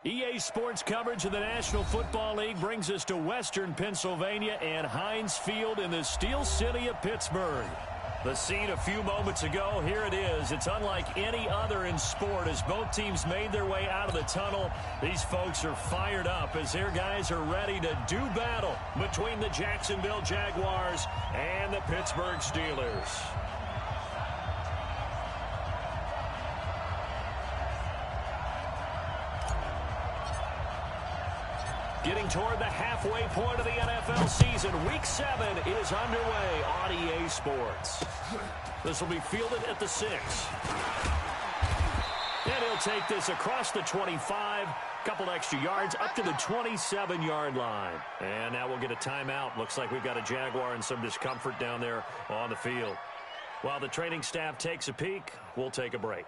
EA Sports coverage of the National Football League brings us to Western Pennsylvania and Heinz Field in the Steel City of Pittsburgh. The scene a few moments ago, here it is. It's unlike any other in sport as both teams made their way out of the tunnel. These folks are fired up as their guys are ready to do battle between the Jacksonville Jaguars and the Pittsburgh Steelers. Getting toward the halfway point of the NFL season, Week 7 is underway on EA Sports. This will be fielded at the 6. And he'll take this across the 25, couple extra yards, up to the 27-yard line. And now we'll get a timeout. Looks like we've got a Jaguar in some discomfort down there on the field. While the training staff takes a peek, we'll take a break.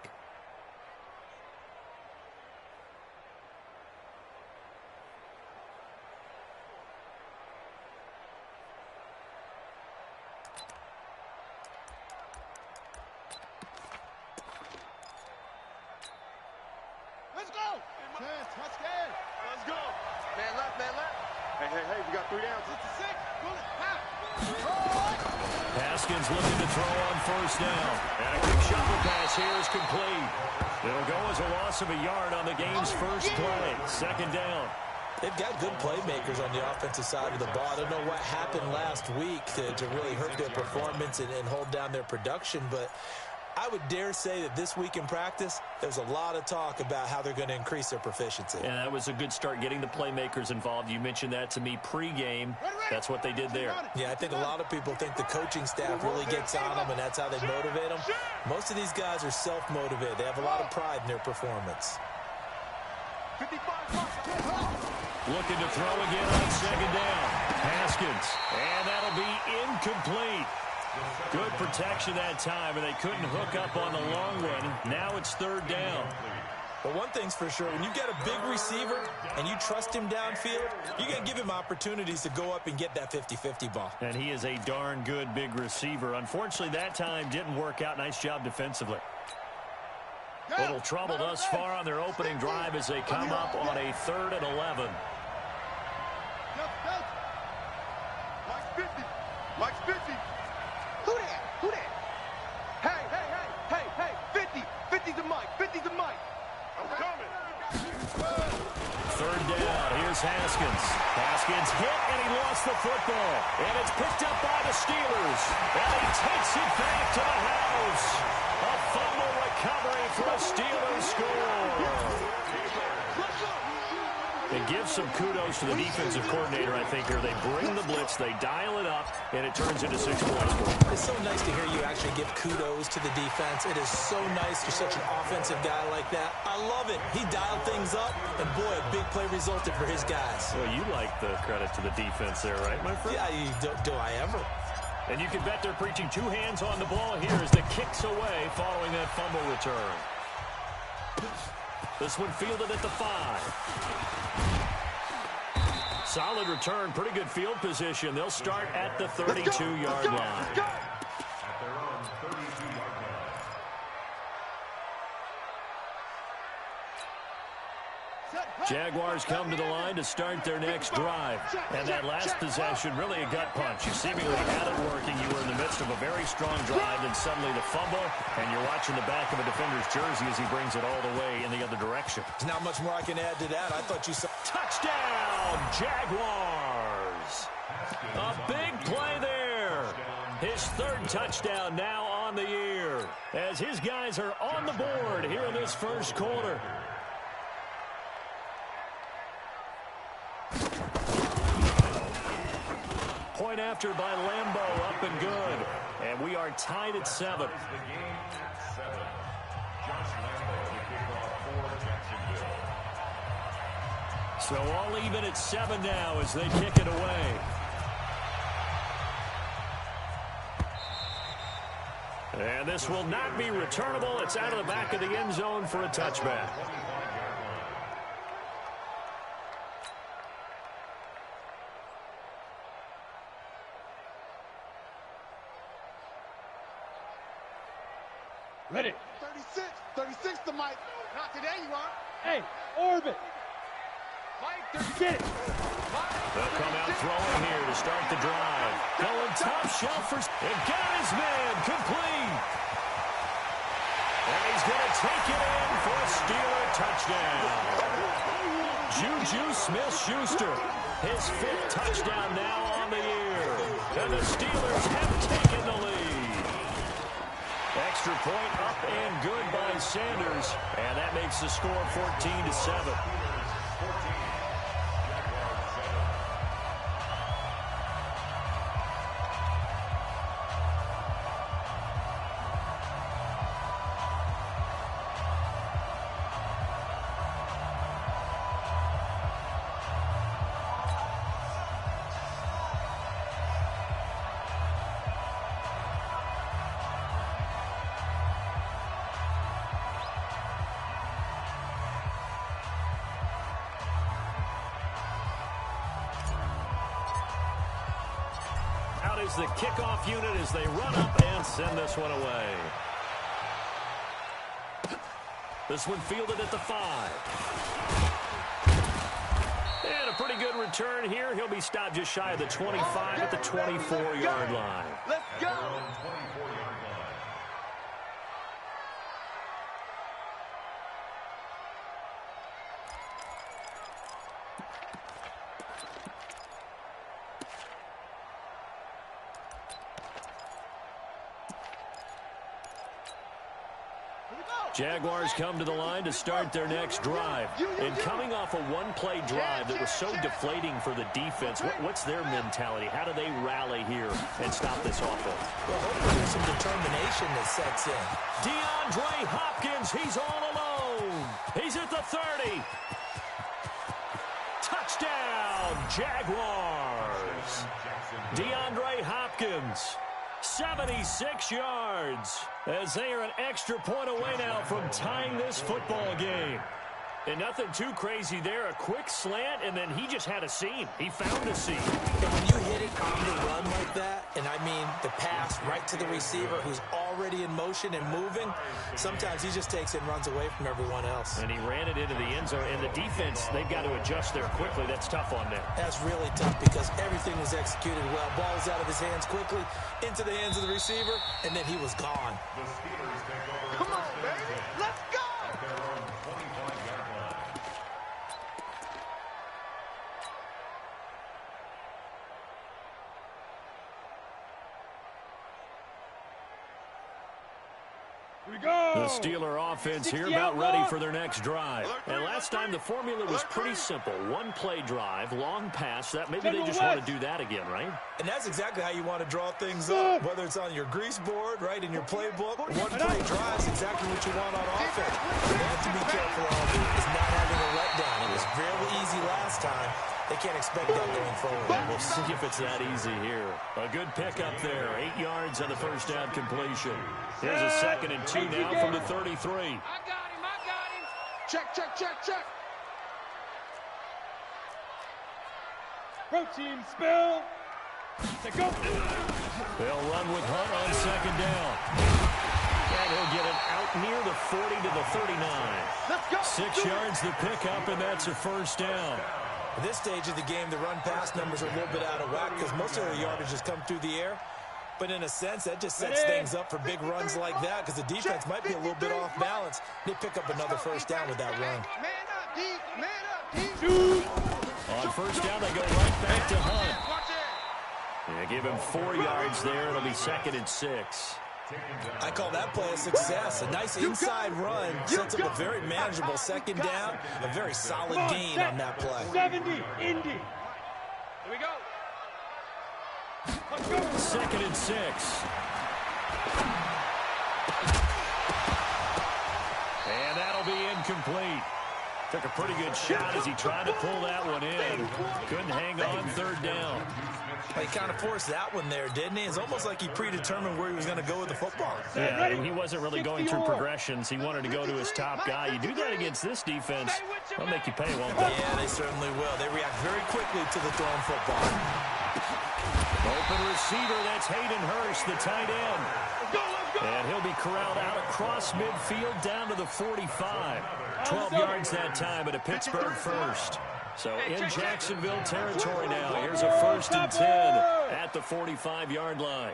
Haskins looking to throw on first down. And a quick shovel pass here is complete. It'll go as a loss of a yard on the game's first play. Second down. They've got good playmakers on the offensive side of the ball. I don't know what happened last week to really hurt their performance and hold down their production, but I would dare say that this week in practice, there's a lot of talk about how they're going to increase their proficiency. And that was a good start getting the playmakers involved. You mentioned that to me pregame. That's what they did there. Yeah, I think a lot of people think the coaching staff really gets on them, and that's how they motivate them. Most of these guys are self-motivated. They have a lot of pride in their performance. Looking to throw again on second down. Haskins. And that'll be incomplete. Good protection that time, and they couldn't hook up on the long one. Now it's third down. But one thing's for sure, when you get a big receiver and you trust him downfield, you're going to give him opportunities to go up and get that 50-50 ball. And he is a darn good big receiver. Unfortunately, that time didn't work out. Nice job defensively. Little trouble thus far on their opening drive as they come up on a 3rd and 11. Mike's 50. Who that? Who that? Hey, 50. 50's a Mike. 50's a Mike. I'm coming. Third down. Here's Haskins. Haskins hit, and he lost the football. And it's picked up by the Steelers. And he takes it back to the house. A fumble recovery for a Steelers score. It gives some kudos to the defensive coordinator, I think, here. They bring the blitz, they dial it up, and it turns into 6 points. It's so nice to hear you actually give kudos to the defense. It is so nice for such an offensive guy like that. I love it. He dialed things up, and boy, a big play resulted for his guys. Well, you like the credit to the defense there, right, my friend? Yeah, do I ever? And you can bet they're preaching 2 hands on the ball here as the kick's away following that fumble return. This one fielded at the 5. Solid return, pretty good field position. They'll start at the 32-yard line. Jaguars come to the line to start their next drive. And that last possession, really a gut punch. You seemingly had it working. You were in the midst of a very strong drive, then suddenly the fumble, and you're watching the back of a defender's jersey as he brings it all the way in the other direction. There's not much more I can add to that. I thought you saw... Touchdown, Jaguars! A big play there. His 3rd touchdown now on the year as his guys are on the board here in this first quarter. Point after by Lambeau, up and good. And we are tied at 7. So all even at 7 now as they kick it away. And this will not be returnable. It's out of the back of the end zone for a touchback. Ready. 36 to Mike. Not today, you are. Hey, Orbit. They'll come out throwing here to start the drive. Going top shelf for... And got his man complete. And he's going to take it in for a Steeler touchdown. Juju Smith-Schuster, his 5th touchdown now on the year. And the Steelers have taken the lead. Extra point up and good by Sanders. And that makes the score 14-7. Is the kickoff unit as they run up and send this one away. This one fielded at the 5. And a pretty good return here. He'll be stopped just shy of the 25 at the 24-yard line. Let's go. Jaguars come to the line to start their next drive. And coming off a one-play drive that was so deflating for the defense, what's their mentality? How do they rally here and stop this offense? Well, hopefully there's some determination that sets in. DeAndre Hopkins, he's all alone. He's at the 30. Touchdown, Jaguars. DeAndre Hopkins. 76 yards as they are an extra point away now from tying this football game. And nothing too crazy there. A quick slant, and then he just had a seam. He found a seam. And when you hit it on the run like that, and I mean the pass right to the receiver who's already in motion and moving, sometimes he just takes it and runs away from everyone else. And he ran it into the end zone. And the defense, they've got to adjust there quickly. That's tough on them. That's really tough because everything was executed well. Ball was out of his hands quickly, into the hands of the receiver, and then he was gone. Come on, baby. Let's go. The Steeler offense here about ready for their next drive. And last time the formula was pretty simple. One-play drive, long pass. That maybe they just want to do that again, right? And that's exactly how you want to draw things up, whether it's on your grease board, right, in your playbook. One-play drive is exactly what you want on offense. What you have to be careful of is not having a letdown. It was fairly easy last time. They can't expect that going forward. We'll see if it's that easy here. A good pickup there. 8 yards on the first down completion. Here's a 2nd and 2 now from the 33. I got him. Check, check, check, check. Protein spill. Go. They'll run with Hunt on 2nd down. And he'll get it out near the 40 to the 39. Let's go. 6 yards the pickup, and that's a first down. At this stage of the game, the run-pass numbers are a little bit out of whack because most of the yardage has come through the air. But in a sense, that just sets things up for big runs like that because the defense might be a little bit off balance. They pick up another first down with that run. Man up, D. Man up, D. On first down, they go right back to Hunt. Yeah, give him 4 yards there. It'll be 2nd and 6. I call that play a success. A nice inside run sets up a very manageable 2nd down. A very solid gain on that play. 70, Indy. Here we go. 2nd and 6. And that'll be incomplete. Took a pretty good shot as he tried to pull that one in. Couldn't hang on 3rd down. He kind of forced that one there, didn't he? It's almost like he predetermined where he was going to go with the football. Yeah, he wasn't really going through progressions. He wanted to go to his top guy. You do that against this defense, they'll make you pay, won't they? Yeah, they certainly will. They react very quickly to the thrown football. Open receiver, that's Hayden Hurst, the tight end. And he'll be corralled out across midfield down to the 45. 12 yards that time, but a Pittsburgh first. So in Jacksonville territory now. Here's a 1st and 10 at the 45-yard line.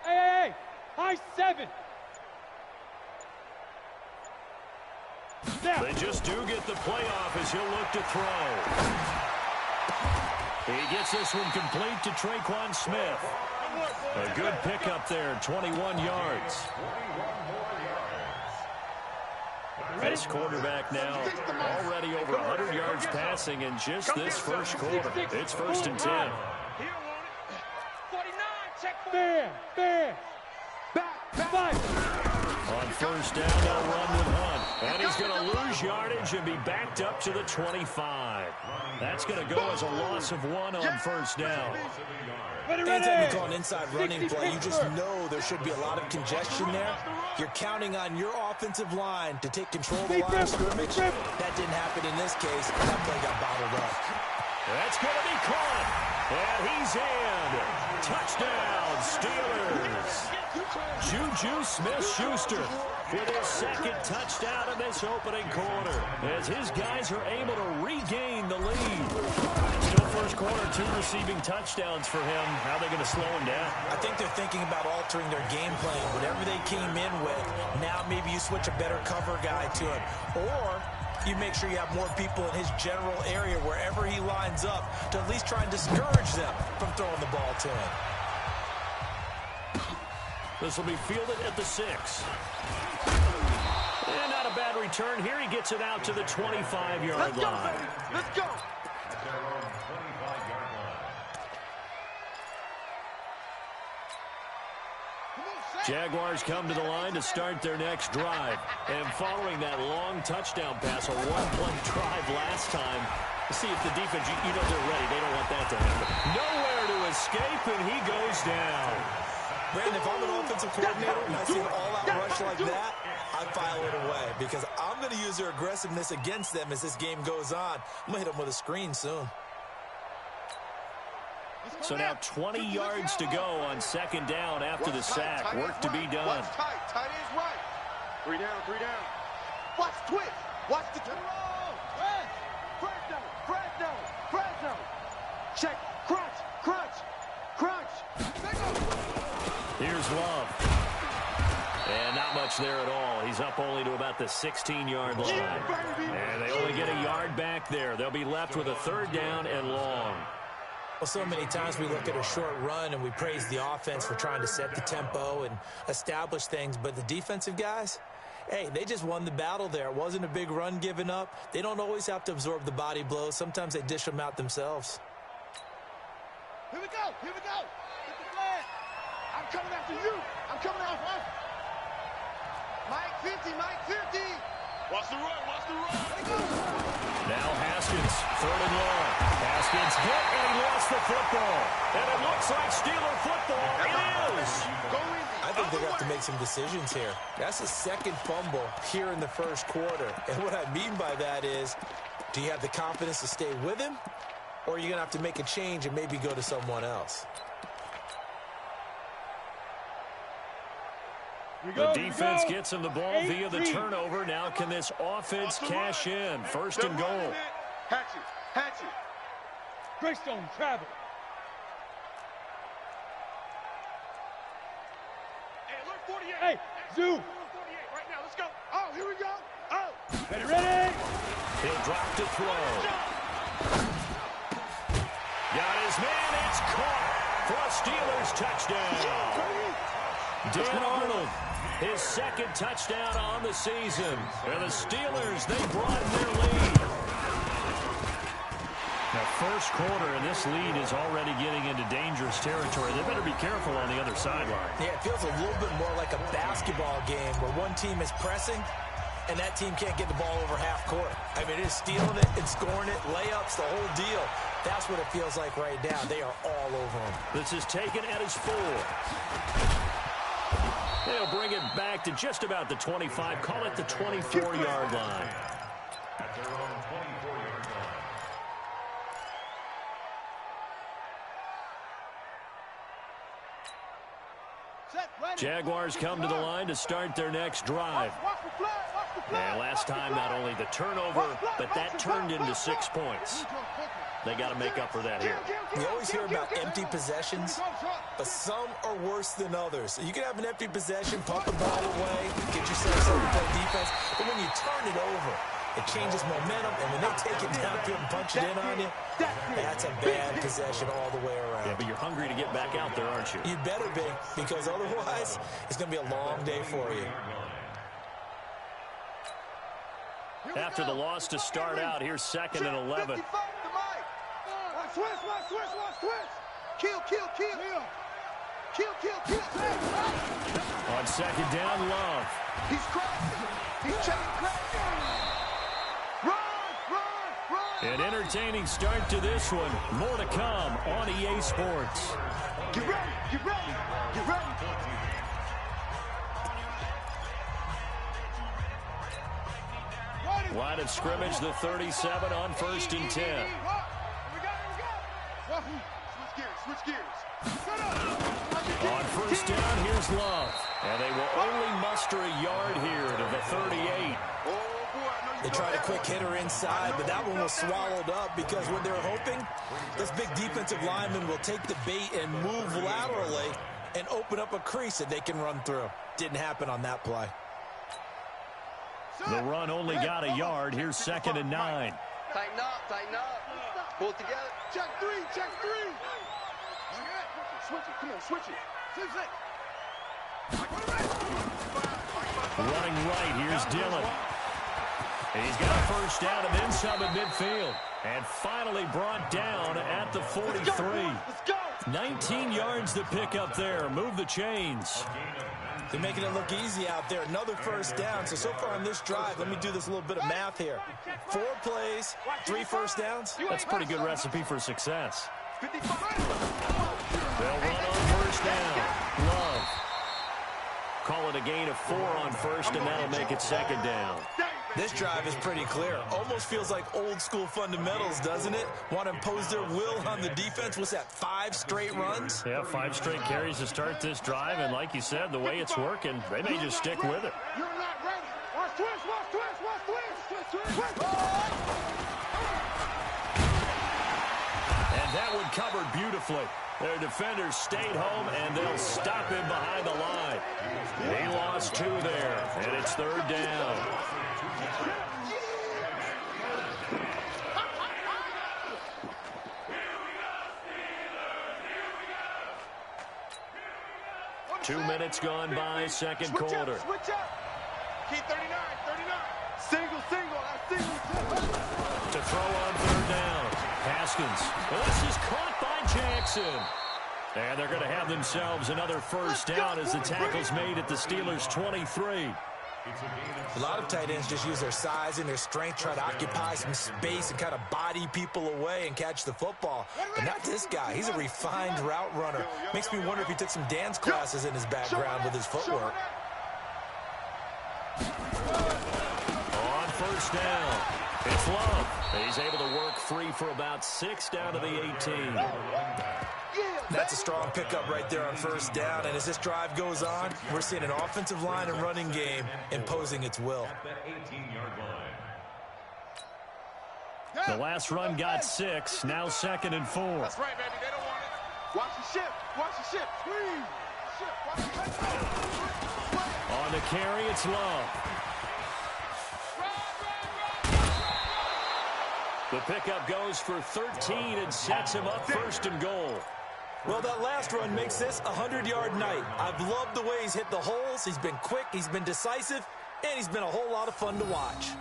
Hey, high 7. They just do get the playoff as he'll look to throw. He gets this one complete to Traquan Smith. A good pickup there, 21 yards. This quarterback now already over 100 yards passing in just this first quarter. It's 1st and 10. 49, check fair. Back. On 1st down, they'll run with Hunt. And he's going to lose yardage and be backed up to the 25. That's going to go as a loss of 1 on 1st down. Anytime you call an inside running play, you just know there should be a lot of congestion there. You're counting on your offensive line to take control of the line of scrimmage. That didn't happen in this case. That play got bottled up. That's going to be caught. And he's in. Touchdown, Steelers. Juju Smith-Schuster with his 2nd touchdown in this opening quarter as his guys are able to regain the lead. Still first quarter, 2 receiving touchdowns for him. How are they going to slow him down? I think they're thinking about altering their game plan. Whatever they came in with, now maybe you switch a better cover guy to him. Or you make sure you have more people in his general area wherever he lines up to at least try and discourage them from throwing the ball to him. This will be fielded at the 6. And not a bad return here. He gets it out to the 25-yard line. Baby. Let's go. Jaguars come to the line to start their next drive. And following that long touchdown pass, a one-play drive last time, see if the defense, you know they're ready. They don't want that to happen. Nowhere to escape, and he goes down. Brandon, if I'm an offensive coordinator and I see an all-out rush like that, I file it away because I'm going to use their aggressiveness against them as this game goes on. I'm going to hit them with a screen soon. So now 20 yards to go on 2nd down after the sack. Work to be done. Watch tight. Tight ends right. 3 down. Watch twitch. Watch the twitch. Fresno. Check. Crunch. Here's Love. And not much there at all. He's up only to about the 16-yard line. And they only get a yard back there. They'll be left with a 3rd down and long. Well, so many times we look at a short run and we praise the offense for trying to set the tempo and establish things. But the defensive guys, hey, they just won the battle there. It wasn't a big run given up. They don't always have to absorb the body blows. Sometimes they dish them out themselves. Here we go. Get the flag. I'm coming after you. I'm coming after us. Mike 50. Watch the run. Now Haskins, 3rd and long. Haskins hit, and he lost the football. And it looks like Steeler football. It is. I think they have to make some decisions here. That's his 2nd fumble here in the first quarter. And what I mean by that is, do you have the confidence to stay with him? Or are you going to have to make a change and maybe go to someone else? The defense gets him the ball via the turnover. Now can this offense cash in? 1st and goal. Hatchet. Greystone, travel. Hey, look, 48. Hey, Zoo. 48 right now. Let's go. Oh, here we go. Oh. Ready? He'll drop to throw. Got his man. It's caught for a Steelers touchdown. Dan Arnold, his 2nd touchdown on the season. And the Steelers, they broaden their lead. Now, first quarter, and this lead is already getting into dangerous territory. They better be careful on the other sideline. Yeah, it feels a little bit more like a basketball game where one team is pressing and that team can't get the ball over half court. I mean, it is stealing it and scoring it, layups, the whole deal. That's what it feels like right now. They are all over them. This is taken at his 4. They'll bring it back to just about the 25. Call it the 24-yard line. At their own 24-yard line. Jaguars come to the line to start their next drive. And last time, not only the turnover, but that turned into 6 points. They got to make up for that here. You always hear about empty possessions, but some are worse than others. You can have an empty possession, pump the ball away, get yourself something to play defense, but when you turn it over, it changes momentum, and when they take it downfield and punch it in on you, that's a bad possession all the way around. Yeah, but you're hungry to get back out there, aren't you? You better be, because otherwise, it's going to be a long day for you. After the loss to start out, here's 2nd and 11. Switch. Kill. On 2nd down, Love. He's crossing. He's chasing. Run. An entertaining start to this one. More to come on EA Sports. Get ready. Line of scrimmage, the 37 on 1st and 10. Switch gears. On 1st down, here's Love. And they will only muster a yard here to the 38. They tried a quick hitter inside, but that one was swallowed up because what they're hoping, this big defensive lineman will take the bait and move laterally and open up a crease that they can run through. Didn't happen on that play. The run only got a yard. Here's 2nd and 9. Tighten up. Pull it together. Check three. Switch it. Come on, switch it. Running right, here's Dillon. He's got a 1st down and then some at midfield. And finally brought down at the 43. 19 yards to pick up there. Move the chains. They're making it look easy out there. Another 1st down. So far on this drive, let me do this little bit of math here. 4 plays, 3 1st downs. That's a pretty good recipe for success. They'll run on 1st down. Love. Call it a gain of 4 on 1st, and that'll make it 2nd down. This drive is pretty clear. Almost feels like old school fundamentals, doesn't it? Want to impose their will on the defense. What's that, 5 straight runs? Yeah, 5 straight carries to start this drive, and like you said, the way it's working, they may just stick with it. You're not ready. Watch twist. And that one covered beautifully. Their defenders stayed home, and they'll stop him behind the line. He lost 2 there, and it's 3rd down. Two minutes gone by, 2nd quarter. Switch up. Keep 39. Single. To throw on 3rd down. Haskins. Well, this is caught by Jackson. And they're going to have themselves another 1st down as the tackle's made at the Steelers' 23. A lot of tight ends just use their size and their strength, try to occupy some space and kind of body people away and catch the football. But not this guy. He's a refined route runner. Makes me wonder if he took some dance classes in his background with his footwork. On 1st down, it's Love. He's able to work free for about 6 down to the 18. That's a strong pickup right there on 1st down. And as this drive goes on, we're seeing an offensive line and running game imposing its will. The last run got 6. Now 2nd and 4. That's right, baby. They don't want it. Watch the ship. Squeeze. On the carry, it's Love. The pickup goes for 13 and sets him up 1st and goal. Well, that last run makes this a 100-yard night. I've loved the way he's hit the holes. He's been quick, he's been decisive, and he's been a whole lot of fun to watch.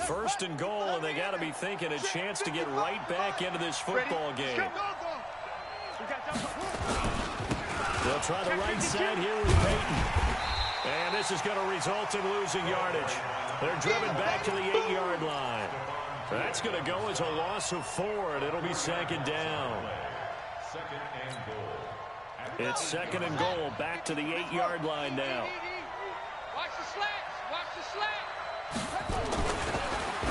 1st and goal, and they got to be thinking a chance to get right back into this football game. They'll try the right side here with Peyton. And this is going to result in losing yardage. They're driven back to the 8-yard line. That's going to go as a loss of 4, and it'll be 2nd down. It's 2nd and goal, back to the 8-yard line now. Watch the slats.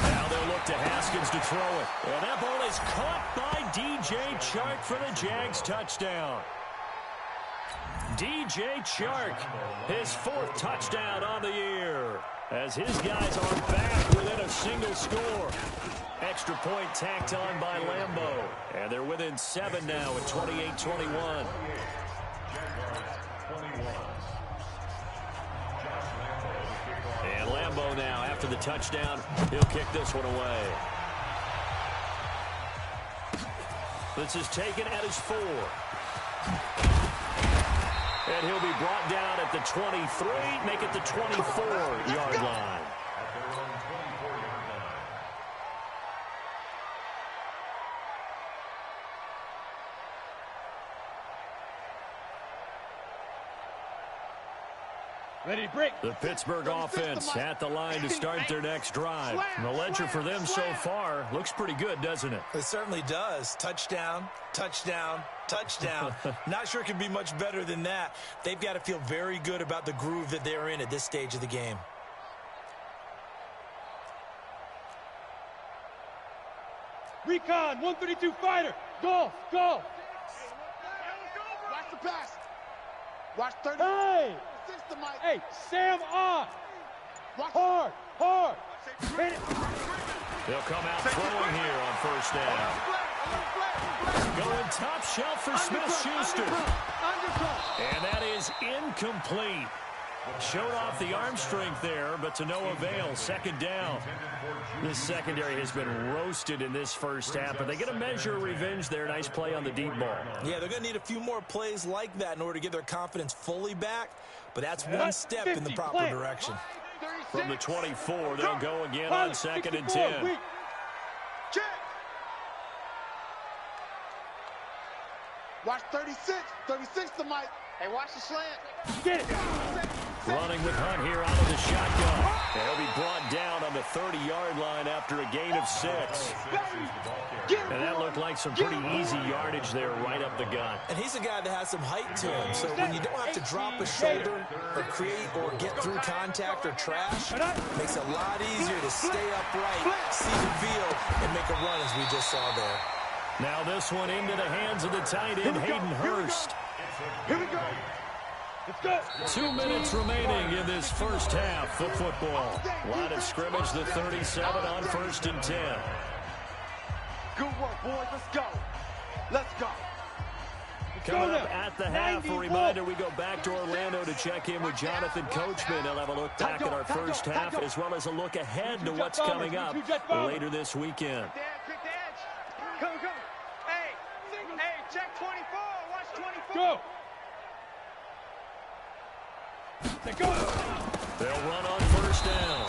Now they'll look to Haskins to throw it. And that ball is caught by DJ Chark for the Jags touchdown. DJ Chark, his 4th touchdown on the year, as his guys are back within a single score. Extra point tacked on by Lambeau, and they're within 7 now at 28-21. And Lambeau now, after the touchdown, he'll kick this one away. This is taken at his 4. And he'll be brought down at the 23, make it the 24-yard line. Ready to break. The Pittsburgh offense at the line to start their next drive. And the ledger for them so far looks pretty good, doesn't it? It certainly does. Touchdown, touchdown, touchdown. Not sure it can be much better than that. They've got to feel very good about the groove that they're in at this stage of the game. Recon, 132 fighter. Go, go. Watch the pass. Watch 30. Hey! Hey, Sam on. Hard, hard. Hit it. They'll come out throwing here on 1st down. Going top shelf for Smith-Schuster. And that is incomplete. Showed off the arm strength there, but to no avail. 2nd down. This secondary has been roasted in this first half, but they get a measure of revenge there. Nice play on the deep ball. Yeah, they're going to need a few more plays like that in order to get their confidence fully back, but that's one step in the proper direction. From the 24, they'll go again on 2nd and 10. Watch 36. 36 to Mike. Hey, watch the slant. Get it. Running with Hunt here out of the shotgun. And he'll be brought down on the 30-yard line after a gain of 6. And that looked like some pretty easy yardage there right up the gut. And he's a guy that has some height to him, so when you don't have to drop a shoulder or create or get through contact or trash, it makes it a lot easier to stay upright, see the field, and make a run as we just saw there. Now this one into the hands of the tight end, Hayden Hurst. Here we go. Let's go. 2 minutes remaining in this first half of football. Line of scrimmage, the 37 on 1st and 10. Good work, boys. Let's go. Let's go. Coming up at the half, a reminder, we go back to Orlando to check in with Jonathan Coachman. He'll have a look back at our first half as well as a look ahead to what's coming up later this weekend. Come. Hey, check 24. Watch 24. Go. They'll run on 1st down.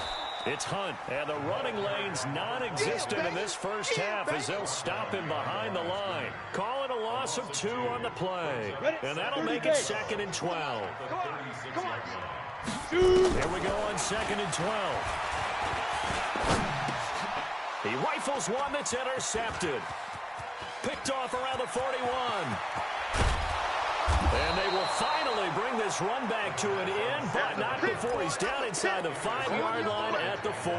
It's Hunt, and the running lane's non-existent in this first half as they'll stop him behind the line. Call it a loss of 2 on the play, and that'll make it 2nd and 12. Here we go on 2nd and 12. He rifles one that's intercepted. Picked off around the 41. And they will finally bring this run back to an end, but not before he's down inside the 5-yard line at the 4.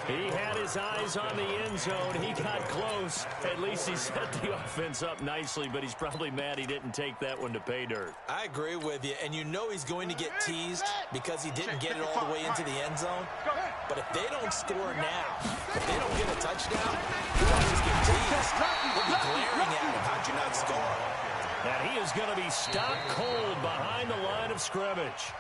He had his eyes on the end zone. He got close. At least he set the offense up nicely, but he's probably mad he didn't take that one to pay dirt. I agree with you, and you know he's going to get teased because he didn't get it all the way into the end zone. But if they don't score now, if they don't get a touchdown, he'll just get teased. We'll be glaring at him. How'd you not score? And he is going to be stopped cold behind the line of scrimmage.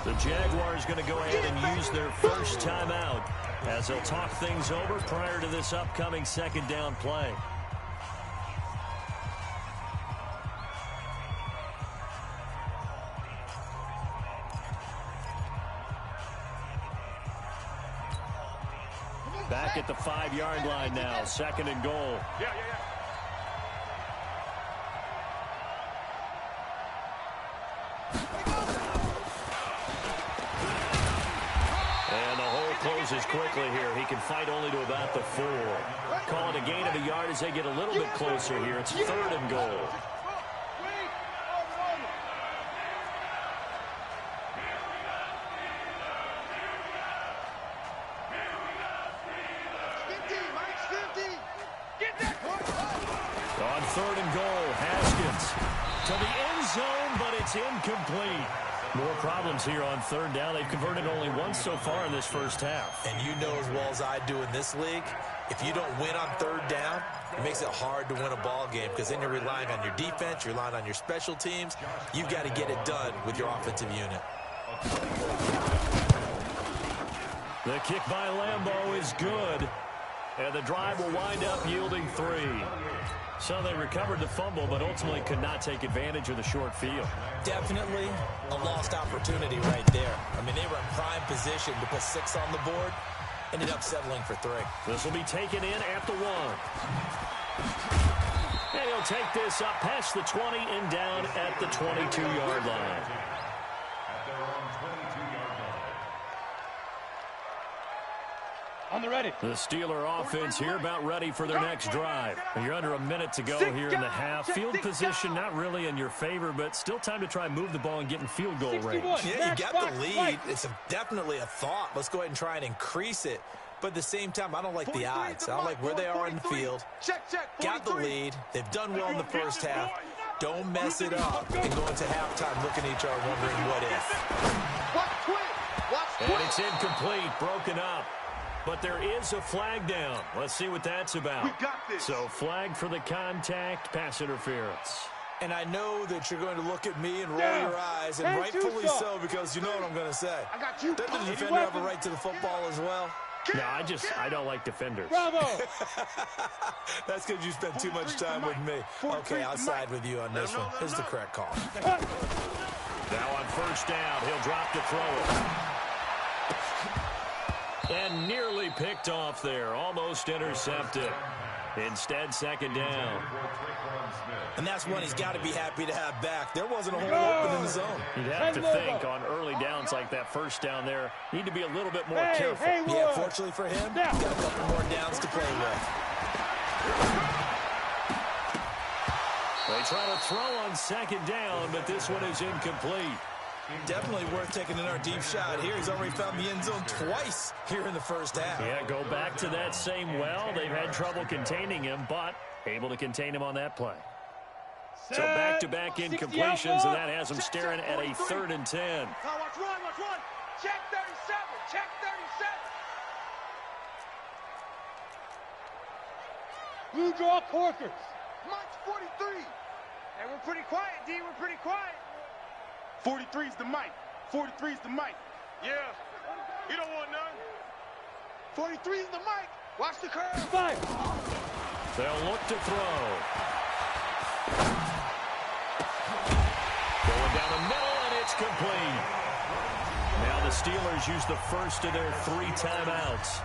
The Jaguars going to go ahead and use their first timeout as they'll talk things over prior to this upcoming 2nd down play. Back at the 5-yard line now, 2nd and goal. Closes quickly here. He can fight only to about the 4. Call it a gain of a yard as they get a little bit closer here. It's 3rd and goal. On 3rd and goal, Haskins to the end zone, but it's incomplete. More problems here on third down. They've converted only once so far in this first half. And you know as well as I do in this league, if you don't win on third down, it makes it hard to win a ball game because then you're relying on your defense, you're relying on your special teams. You've got to get it done with your offensive unit. The kick by Lambeau is good, and the drive will wind up yielding 3. So they recovered the fumble, but ultimately could not take advantage of the short field. Definitely a lost opportunity right there. I mean, they were in prime position to put 6 on the board. Ended up settling for 3. This will be taken in at the 1. And he'll take this up past the 20 and down at the 22-yard line. On the ready. The Steeler offense here about ready for their next drive. You're under a minute to go here in the half. Field position not really in your favor, but still time to try and move the ball and get in field goal range. Yeah, you got the lead. It's definitely a thought. Let's go ahead and try and increase it. But at the same time, I don't like the odds. I don't like where they are in the field. Got the lead. They've done well in the first half. Don't mess it up and go into halftime looking at each other wondering what if. And it's incomplete, broken up. But there is a flag down. Let's see what that's about. We got this. So flag for the contact, pass interference. And I know that you're going to look at me and roll your eyes, and rightfully so, because you know what I'm going to say. I got you. Doesn't the defender have a right to the football as well? No, I don't like defenders. Bravo. That's because you spend too much time with me. Okay, I'll side with you on this one. Here's the correct call. Now on first down, he'll drop to throw it. And nearly picked off there. Almost intercepted. Instead, second down. And that's one he's got to be happy to have back. There wasn't a hole open in the zone. You'd have to think on early downs like that first down there, need to be a little bit more careful. Yeah, fortunately for him, he's got a couple more downs to play with. They try to throw on second down, but this one is incomplete. Definitely worth taking another deep shot here. He's already found the end zone twice here in the first half. Yeah, go back to that same well. They've had trouble containing him, but able to contain him on that play. So back-to-back incompletions, and that has him staring at a 3rd and 10. Watch run. Check 37. Blue draw Corkers. Mike's 43. Hey, we're pretty quiet, D. We're pretty quiet. 43's the mic. 43's the mic. Yeah. You don't want none. 43's the mic. Watch the curve. Fire. They'll look to throw. Going down the middle, and it's complete. Now the Steelers use the first of their 3 timeouts,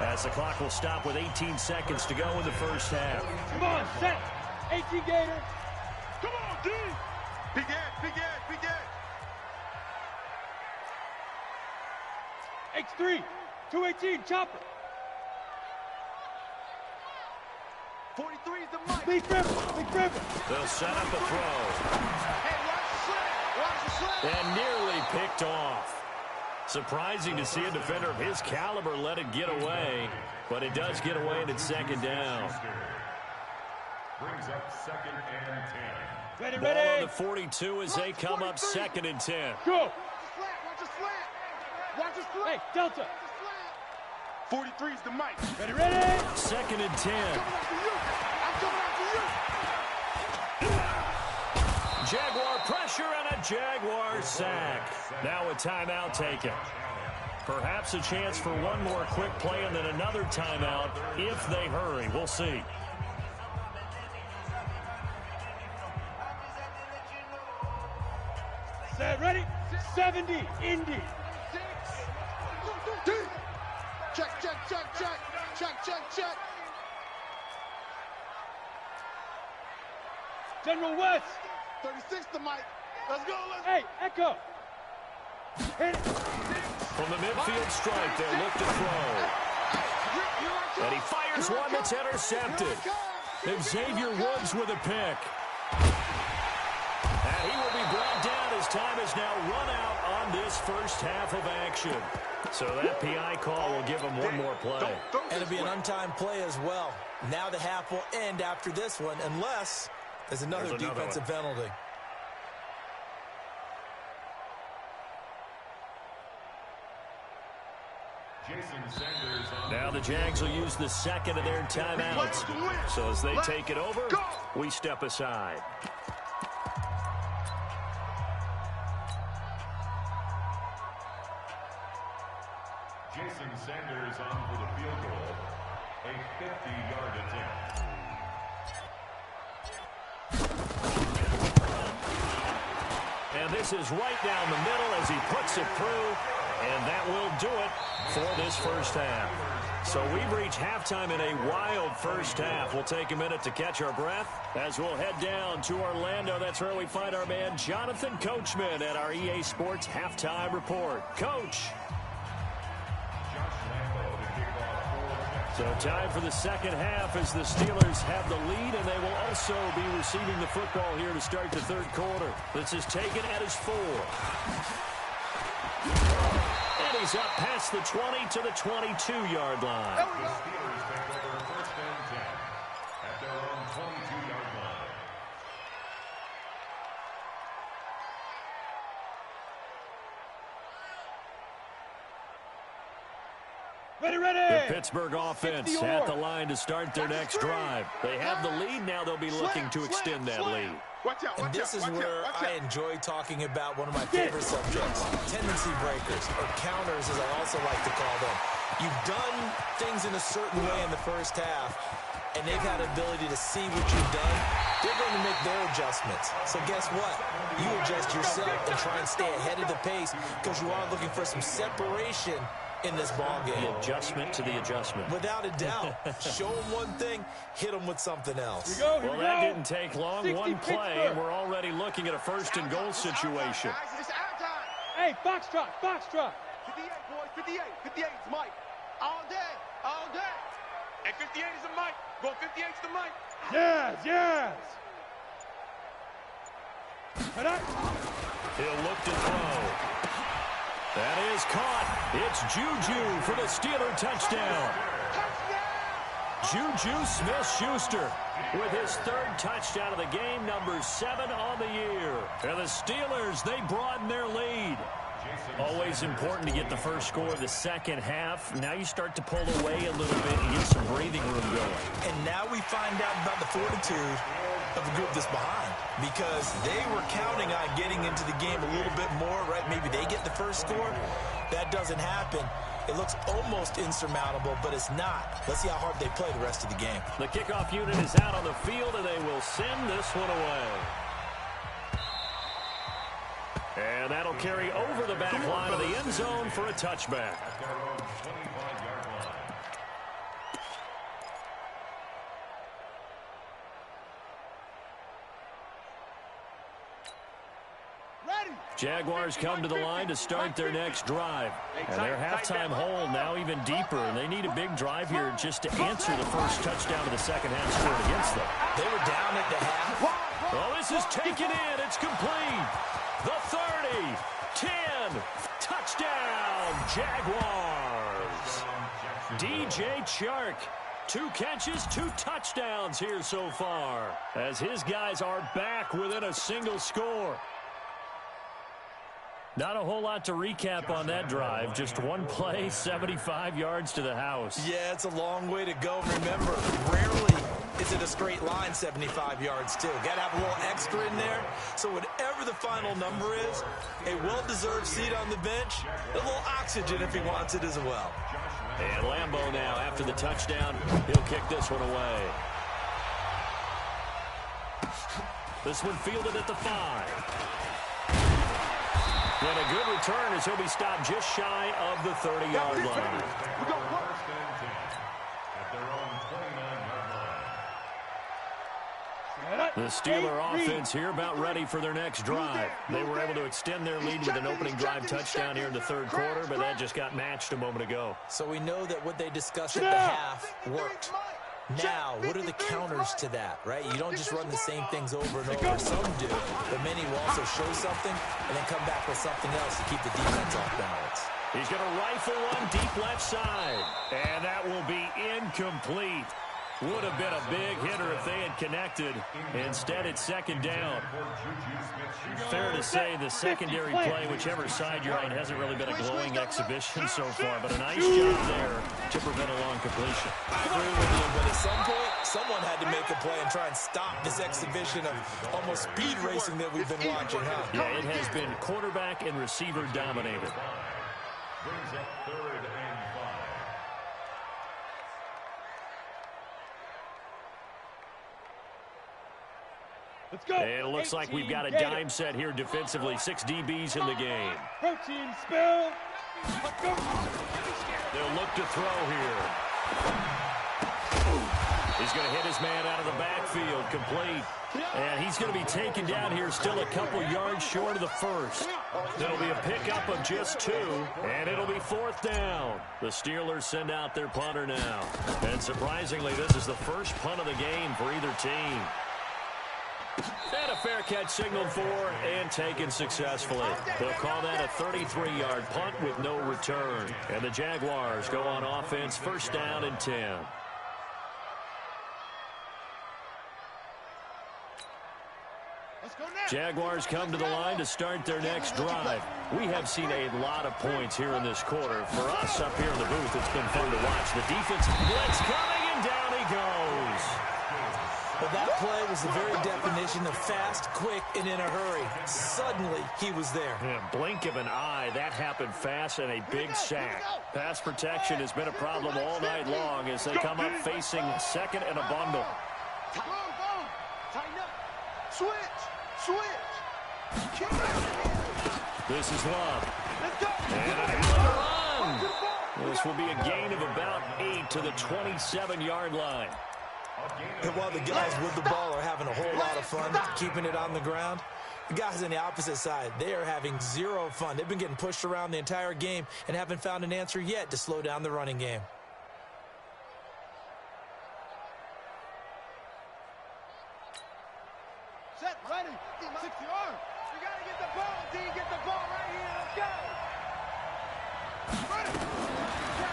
as the clock will stop with 18 seconds to go in the first half. Come on, set. 18 Gator. Come on, D. Big edge. X3. 218, chopper. 43's the mic. Big river. They'll set up a throw. Hey, watch the slant. And nearly picked off. Surprising to see a defender of his caliber let it get away, but it does get away and it's second down. Brings up 2nd and 10. Ball on the 42 as they come up 2nd and 10. Go. Watch the slant. Hey, Delta. 43's the mic. Ready. 2nd and 10. I'm coming after you. Jaguar pressure and a Jaguar sack. Now a timeout taken. Perhaps a chance for one more quick play and then another timeout if they hurry. We'll see. Set, ready. 70, Indy. Check. General West. 36 the mic. Let's go. Hey, Echo. Hit it. From the midfield strike, they'll look to throw. And he fires one that's intercepted. And Xavier Woods with a pick. And he will be brought down as time is now run out on this first half of action. So that PI call will give him one more play. And it'll be an untimed play as well. Now the half will end after this one, unless there's another defensive penalty. Now the Jags will use the second of their timeouts. So as they take it over, we step aside. Jason Sanders on for the field goal. A 50-yard attempt. And this is right down the middle as he puts it through. And that will do it for this first half. So we've reached halftime in a wild first half. We'll take a minute to catch our breath as we'll head down to Orlando. That's where we find our man Jonathan Coachman at our EA Sports Halftime Report. Coach. So time for the second half as the Steelers have the lead, and they will also be receiving the football here to start the third quarter. This is taken at his 4. And he's up past the 20 to the 22-yard line. The Steelers take over first and 10 at their own 22-yard line. The Pittsburgh offense at the line to start their next drive. They have the lead. Now they'll be looking to extend that lead. And this is where I enjoy talking about one of my favorite subjects, tendency breakers, or counters as I also like to call them. You've done things in a certain way in the first half, and they've had the ability to see what you've done. They're going to make their adjustments. So guess what? You adjust yourself and try and stay ahead of the pace because you are looking for some separation in this ballgame. The adjustment to the adjustment. Without a doubt. Show them one thing, hit them with something else. Well, that didn't take long. One play, and we're already looking at a first and goal situation. Hey, foxtrot, foxtrot. 58, boys, 58, 58 is Mike. All day, all day. And 58 is a Mike. Go 58 to the Mike. Yes, yes. He'll look to throw. That is caught. It's Juju for the Steeler touchdown. Juju Smith-Schuster with his third touchdown of the game, number 7 on the year. And the Steelers, they broaden their lead. Always important to get the first score of the second half. Now you start to pull away a little bit and get some breathing room going. And now we find out about the fortitude of the group that's behind, because they were counting on getting into the game a little bit more, right? Maybe they get the first score. That doesn't happen. It looks almost insurmountable, but it's not. Let's see how hard they play the rest of the game. The kickoff unit is out on the field, and they will send this one away. And that'll carry over the back line of the end zone for a touchback. Jaguars come to the line to start their next drive. And their halftime hole now even deeper, and they need a big drive here just to answer the first touchdown of the second half scored against them. They were down at the half. Oh, this is taken in. It's complete. The 30, 10, touchdown, Jaguars. DJ Chark, 2 catches, 2 touchdowns here so far, as his guys are back within a single score. Not a whole lot to recap on that drive. Just one play, 75 yards to the house. Yeah, it's a long way to go. Remember, rarely is it a straight line 75 yards, too. Got to have a little extra in there. So whatever the final number is, a well-deserved seat on the bench, a little oxygen if he wants it as well. And Lambeau now, after the touchdown, he'll kick this one away. This one fielded at the 5. And a good return as he'll be stopped just shy of the 30-yard line. The Steeler offense here about ready for their next drive. They were able to extend their lead with an opening drive touchdown here in the third quarter, but that just got matched a moment ago. So we know that what they discussed at the half worked. Now, what are the counters to that, right? You don't just run the same things over and over. Some do, but many will also show something and then come back with something else to keep the defense off balance. He's going to rifle one deep left side, and that will be incomplete. Would have been a big hitter if they had connected. Instead, it's second down. Fair to say the secondary play, whichever side you're on, hasn't really been a glowing exhibition so far, but a nice job there to prevent a long completion. I agree with you, but at some point, someone had to make a play and try and stop this exhibition of almost speed racing that we've been watching, huh? Yeah, it has been quarterback and receiver dominated. Brings up 3rd and 5. Let's go. And it looks like we've got a dime set here defensively. 6 DBs in the game. Protein spill. Let's go. They'll look to throw here. He's going to hit his man out of the backfield, complete. And he's going to be taken down here, still a couple yards short of the first. It'll be a pickup of just 2, and it'll be 4th down. The Steelers send out their punter now. And surprisingly, this is the first punt of the game for either team. And a fair catch signaled for and taken successfully. They'll call that a 33-yard punt with no return. And the Jaguars go on offense, 1st down and 10. Jaguars come to the line to start their next drive. We have seen a lot of points here in this quarter. For us up here in the booth, it's been fun to watch. The defense blitz coming, and down he goes. Well, that play was the very definition of fast, quick, and in a hurry. Suddenly, he was there. Yeah, blink of an eye, that happened fast, and a big sack. Pass protection has been a problem all night long as they come up facing second and a bundle. Tighten up. Switch. This is Love. Let's go. And an Allen run. This will be a gain of about 8 to the 27-yard line. And while the guys with the ball are having a whole lot of fun keeping it on the ground, the guys on the opposite side, they are having zero fun. They've been getting pushed around the entire game and haven't found an answer yet to slow down the running game. Set, ready. 60 yards. We got to get the ball, D. Get the ball right here. Let's go. Ready.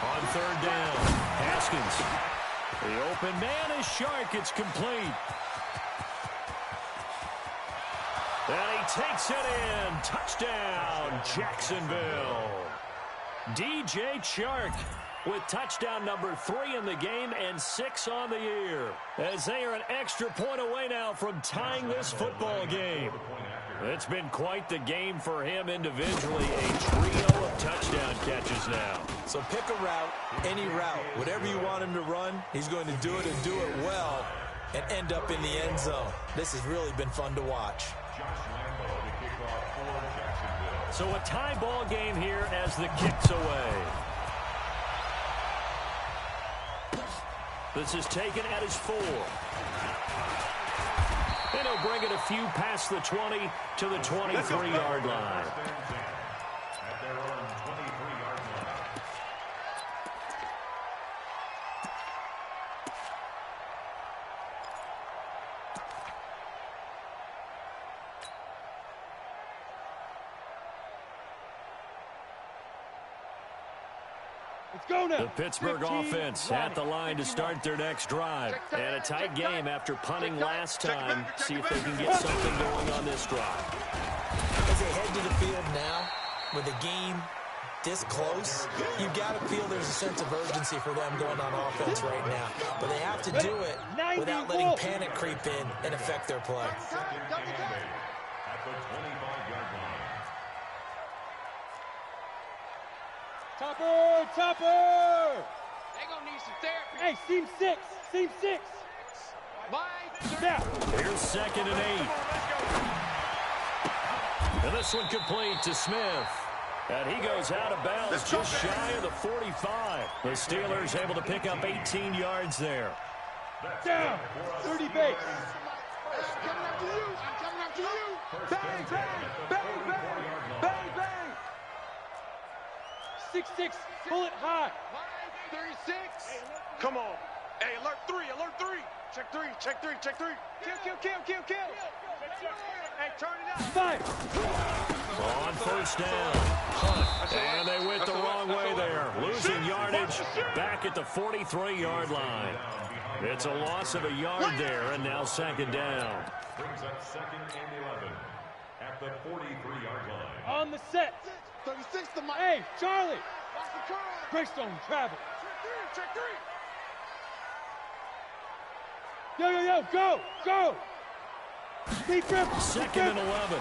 On 3rd down, Haskins. The open man is Shark. It's complete. And he takes it in. Touchdown, Jacksonville. DJ Chark with touchdown number 3 in the game and 6 on the year, as they are an extra point away now from tying this football game. It's been quite the game for him individually. A trio of touchdown catches now. So pick a route, any route. Whatever you want him to run, he's going to do it and do it well and end up in the end zone. This has really been fun to watch. So a tie ball game here as the kick's away. This is taken at his 4. And he'll bring it a few past the 20 to the 23-yard line. The Pittsburgh offense at the line to start their next drive. And a tight game after punting last time. See if they can get something going on this drive. As they head to the field now, with the game this close, you've got to feel there's a sense of urgency for them going on offense right now. But they have to do it without letting panic creep in and affect their play. Topper! They gonna need some therapy. Hey, seam 6. Yeah. Here's 2nd and 8. And this one complete to Smith. And he goes out of bounds just shy of the 45. The Steelers able to pick up 18 yards there. Down. 30 base. I'm coming after you. Bang, bang, bang, bang, bang, bang. 6-6. Pull it high. 36. Come on. Hey, alert 3. Check 3. Kill. Hey, turn it up. 5. On first down. And they went the wrong way there. Losing yardage back at the 43-yard line. It's a loss of a yard there, and now second down. Brings up second and 11 at the 43-yard line. On the set. 36 to Mike. Hey, Charlie. Watch the curl. Greystone, travel. Check three. Yo, go. Deep grip. Second and 11.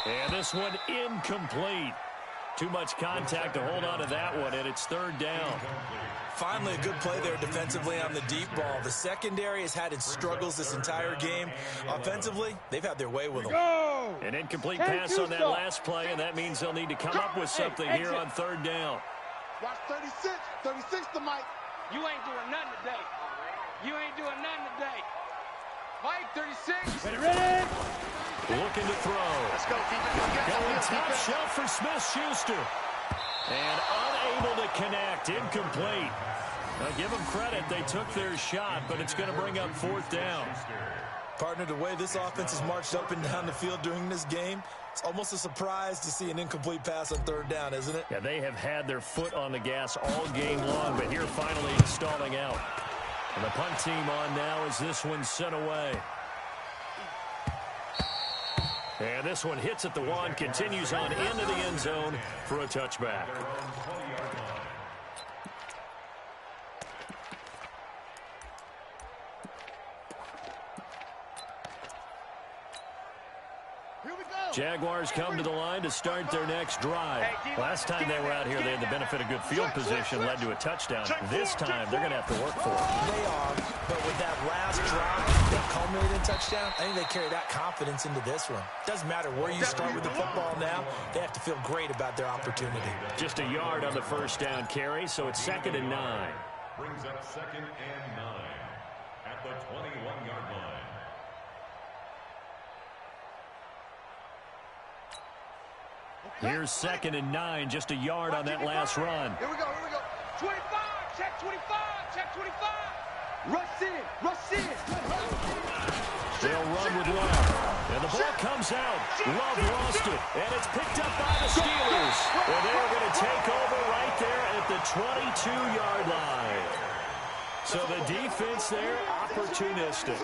And this one incomplete. Too much contact to hold on to that one, and it's third down. Finally, a good play there defensively on the deep ball. The secondary has had its struggles this entire game. Offensively, they've had their way with them. Go. An incomplete pass on that last play, and that means they'll need to come up with something here on third down. Watch 36. 36 to Mike. You ain't doing nothing today. You ain't doing nothing today. Mike, 36. Ready. Looking to throw. Let's go. Keep it together. Going top shelf for Smith-Schuster. And unable to connect. Incomplete. Now, give them credit. They took their shot, but it's going to bring up fourth down. Partner, the way this offense has marched up and down the field during this game, it's almost a surprise to see an incomplete pass on third down, isn't it? Yeah, they have had their foot on the gas all game long, but here finally stalling out. And the punt team on now as this one's sent away. And this one hits at the one, continues on into the end zone for a touchback. Jaguars come to the line to start their next drive. Last time they were out here, they had the benefit of good field position, led to a touchdown. This time, they're going to have to work for it. They are, but with that last drive that culminated in touchdown, I think they carry that confidence into this one. Doesn't matter where you start with the football now, they have to feel great about their opportunity. Just a yard on the first down carry, so it's 2nd and 9. Brings up 2nd and 9 at the 21-yard line. Here's 2nd and 9, just a yard on that last run. Here we go. 25. Check 25. Check 25. Rush in. They'll run with Love. And the ball comes out. Love lost it. And it's picked up by the Steelers. And they're going to take over right there at the 22-yard line. So the defense there, opportunistic.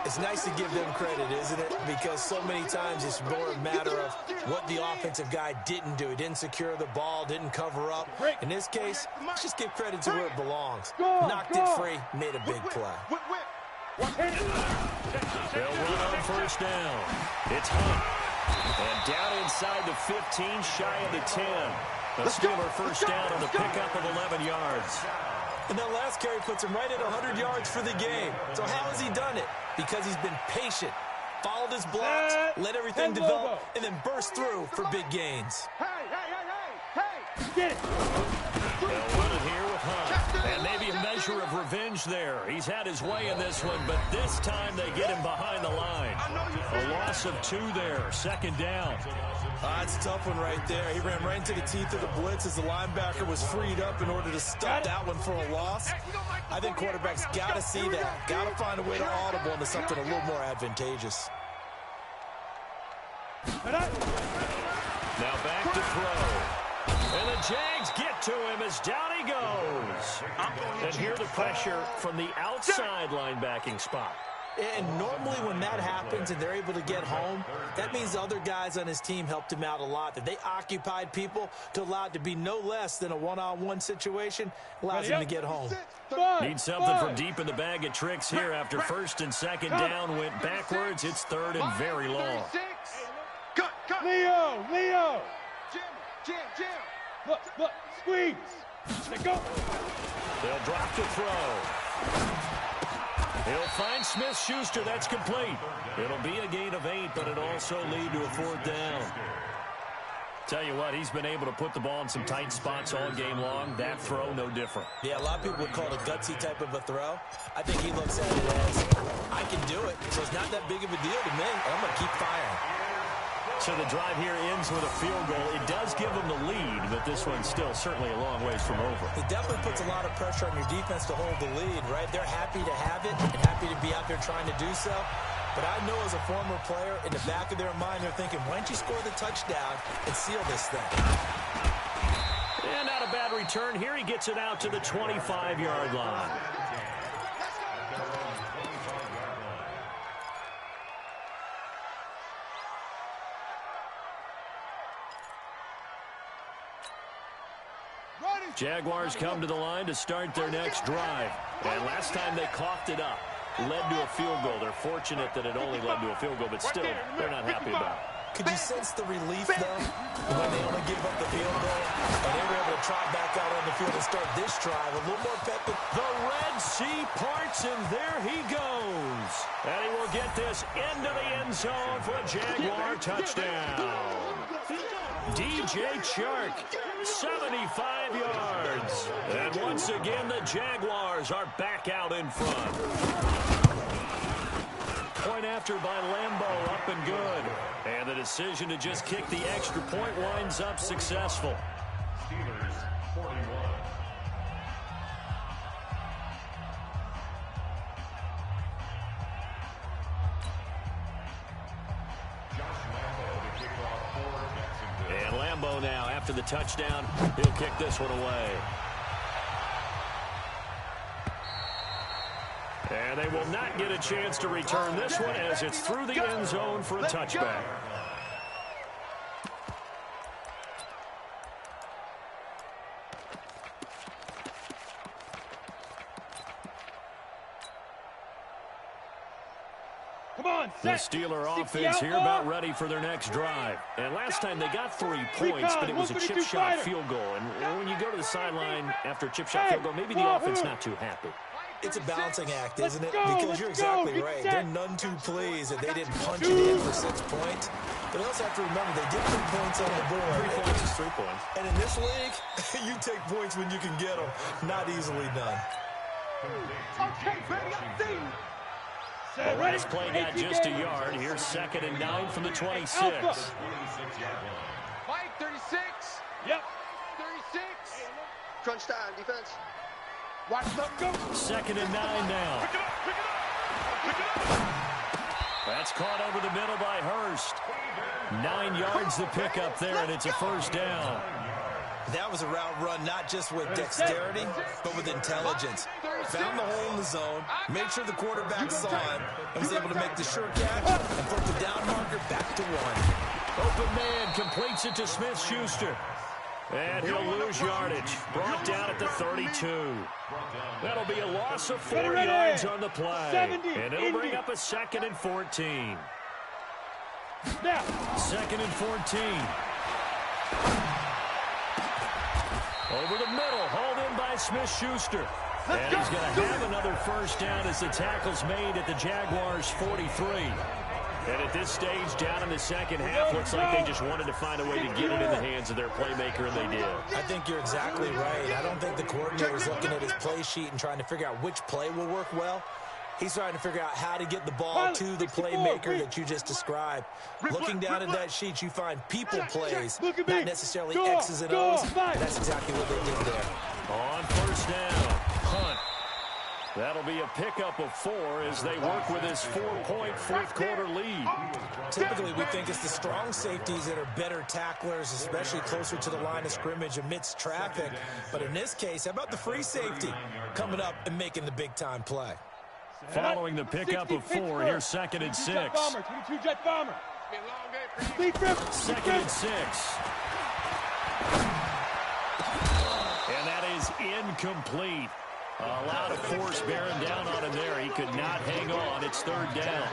It's nice to give them credit, isn't it? Because so many times it's more a matter of what the offensive guy didn't do. He didn't secure the ball, didn't cover up. In this case, let's just give credit to where it belongs. Knocked it free, made a big play. They'll run on first down. It's Hunt. And down inside the 15, shy of the 10. The Steeler first down on the pickup of 11 yards. And that last carry puts him right at 100 yards for the game. So how has he done it? Because he's been patient, followed his blocks, let everything develop, and then burst through for big gains. Hey! Get it. They'll run it here with Hunt. And maybe a measure of revenge there. He's had his way in this one, but this time they get him behind the line. A loss of 2 there, 2nd down. That's a tough one right there. He ran right into the teeth of the blitz as the linebacker was freed up in order to stop that one for a loss. I think quarterbacks got to see that. Got to find a way to audible into something a little more advantageous. Now back to throw. And the Jags get to him as down he goes. And here the pressure from the outside linebacking spot. And normally when that happens and they're able to get home, that means the other guys on his team helped him out a lot. That they occupied people to allow it to be no less than a one-on-one situation, allows him to get home. Need something from deep in the bag of tricks here after 1st and 2nd down went backwards. It's 3rd and very long. Cut. Leo. Jam. Look, squeeze. Let go. They'll drop to throw. He'll find Smith-Schuster. That's complete. It'll be a gain of 8, but it'll also lead to a 4th down. Tell you what, he's been able to put the ball in some tight spots all game long. That throw, no different. Yeah, a lot of people would call it a gutsy type of a throw. I think he looks at it as, I can do it, so it's not that big of a deal to me. I'm going to keep firing. So the drive here ends with a field goal. It does give them the lead, but this one's still certainly a long ways from over. It definitely puts a lot of pressure on your defense to hold the lead, right? They're happy to have it and happy to be out there trying to do so. But I know as a former player, in the back of their mind, they're thinking, why don't you score the touchdown and seal this thing? And not a bad return. Here he gets it out to the 25-yard line. Jaguars come to the line to start their next drive. And last time they coughed it up, led to a field goal. They're fortunate that it only led to a field goal, but still, they're not happy about it. Could you sense the relief, though, when they only gave up the field goal and they were able to trot back out on the field and start this drive a little more peppered? The Red Sea parts, and there he goes. And he will get this into the end zone for a Jaguar touchdown. DJ Chark, 75 yards. And once again, the Jaguars are back out in front. Point after by Lambeau, up and good. And the decision to just kick the extra point winds up successful. Steelers 41. And Lambeau now, after the touchdown, he'll kick this one away. And they will not get a chance to return this one as it's through the end zone for a touchback. Come on, The Steeler offense here about ready for their next drive. And last time they got 3 points, but it was a chip shot field goal. And when you go to the sideline after a chip shot field goal, maybe the offense not too happy. It's a balancing act, isn't it? Because you're exactly right. They're none too pleased that they didn't punch it in for 6 points. But you also have to remember they did put points on the board. 3 points is 3 points. And in this league, you take points when you can get them. Not easily done. Okay, baby, I'm seeing. The last play got just a yard. Here's 2nd and 9 from the 26. Mike, 36. Yep. 36. Crunch time, defense. Watch them go. 2nd and 9 now. That's caught over the middle by Hurst. 9 yards to pick up there, and it's a first down. That was a route run not just with dexterity, but with intelligence. Found the hole in the zone, made sure the quarterback saw him, and was able to make the sure catch and put the down marker back to 1. Open man completes it to Smith-Schuster. And he'll lose yardage. Brought down at the 32. That'll be a loss of 4 yards on the play. And it'll bring up a 2nd and 14. Now. 2nd and 14. Over the middle, hauled in by Smith-Schuster. And he's going to have another first down as the tackle's made at the Jaguars' 43. And at this stage, down in the second half, looks like they just wanted to find a way to get it in the hands of their playmaker, and they did. I think you're exactly right. I don't think the coordinator's looking at his play sheet and trying to figure out which play will work well. He's trying to figure out how to get the ball to the playmaker that you just described. Looking down at that sheet, you find people plays, not necessarily X's and O's. That's exactly what they did there. On first down, Hunt. That'll be a pickup of 4 as they work with his 4-point fourth-quarter lead. Typically, we think it's the strong safeties that are better tacklers, especially closer to the line of scrimmage amidst traffic. But in this case, how about the free safety coming up and making the big-time play? Following the pickup of 4, here's 2nd and 6. 22 Jet Bomber. 2nd and 6. And that is incomplete. A lot of force bearing down on him there. He could not hang on. It's 3rd down.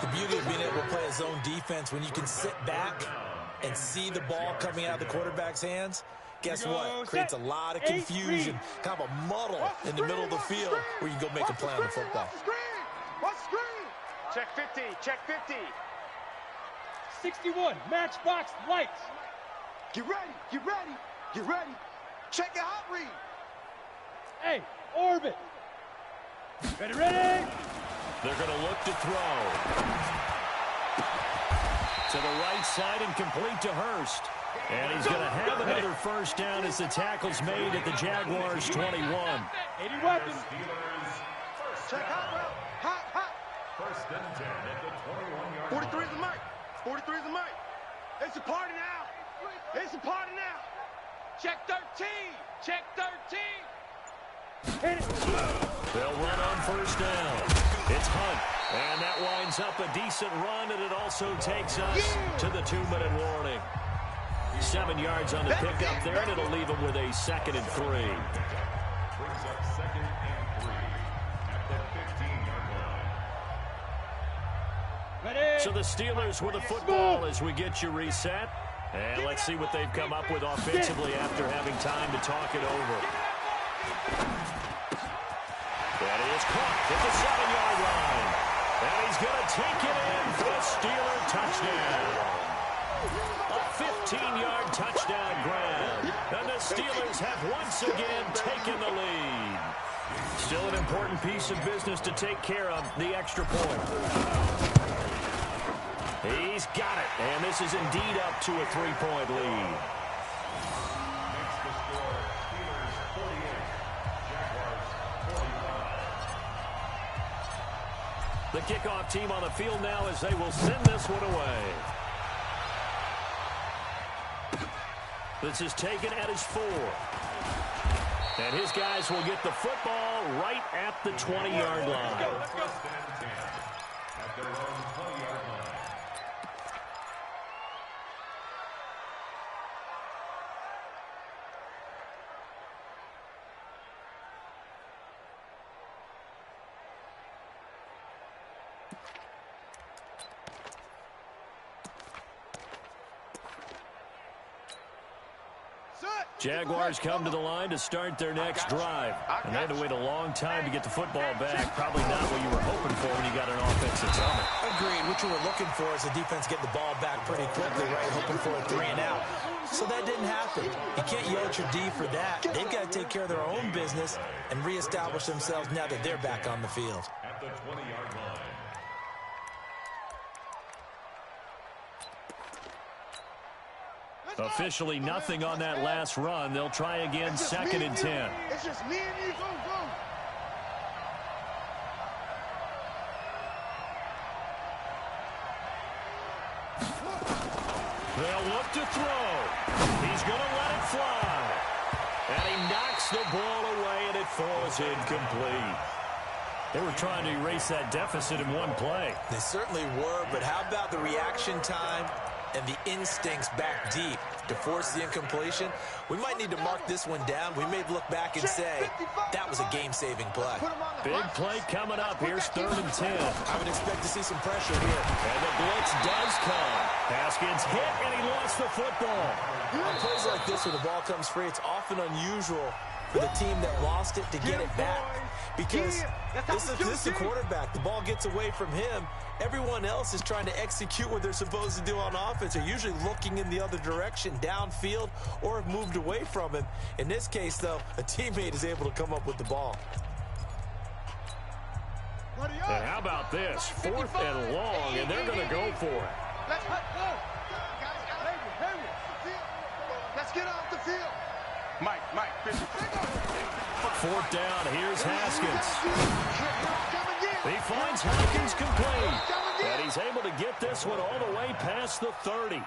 The beauty of being able to play a zone defense when you can sit back and see the ball coming out of the quarterback's hands, guess what? Creates a lot of confusion, kind of a muddle in the middle of the field where you can go make a play on the football. What's screen? Check 50. Check 50. 61 Matchbox Lights. Get ready. Get ready. Get ready. Check your hot read. Hey, Orbit. Ready, ready. They're going to look to throw. To the right side and complete to Hurst. And he's going to have another first down as the tackle's made at the Jaguars' 21. 80 weapons. Check hot route. Hot, hot. 43 is the mic. 43 is the mic. It's a party now. It's a party now. Check 13. Check 13. They'll run on first down. It's Hunt. And that winds up a decent run, and it also takes us to the 2-minute warning. 7 yards on the pickup there, and it'll leave them with a 2nd and 3. Brings up 2nd and 3 at the 15-yard line. Ready. So the Steelers with the football as we get you reset. And let's see what they've come up with offensively after having time to talk it over. That is caught at the 7-yard line. And he's going to take it in for a Steeler touchdown. A 15-yard touchdown grab. And the Steelers have once again taken the lead. Still an important piece of business to take care of, the extra point. He's got it. And this is indeed up to a 3-point lead. Makes the score Steelers 48, Jaguars 45. The kickoff team on the field now as they will send this one away. This is taken at his 4. And his guys will get the football right at the 20-yard line. First and 10 at their own 20-yard line. Jaguars come to the line to start their next drive. And they had to wait a long time to get the football back. Probably not what you were hoping for when you got an offensive summit. Agreed. What you were looking for is the defense getting the ball back pretty quickly, right? Hoping for a 3 and out. So that didn't happen. You can't yell at your D for that. They've got to take care of their own business and reestablish themselves now that they're back on the field. At the 20-yard line. Officially nothing on that last run. They'll try again, 2nd and 10. It's just me and you. Go, go. They'll look to throw. He's going to let it fly. And he knocks the ball away, and it falls incomplete. They were trying to erase that deficit in one play. They certainly were, but how about the reaction time and the instincts back deep to force the incompletion? We might need to mark this one down. We may look back and say that was a game-saving play. Big play coming up. Here's 3rd and 10. I would expect to see some pressure here. And the blitz does come. Haskins hit, and he lost the football. On plays like this where the ball comes free, it's often unusual for the team that lost it to get it back. Because this is the quarterback. The ball gets away from him. Everyone else is trying to execute what they're supposed to do on offense. They're usually looking in the other direction, downfield, or have moved away from him. In this case, though, a teammate is able to come up with the ball. And how about this? 4th and long, and they're going to go for it. Let's go. Let's get off the field. Mike. 4th down. Here's Haskins. He finds Hopkins complete. And he's able to get this one all the way past the 30.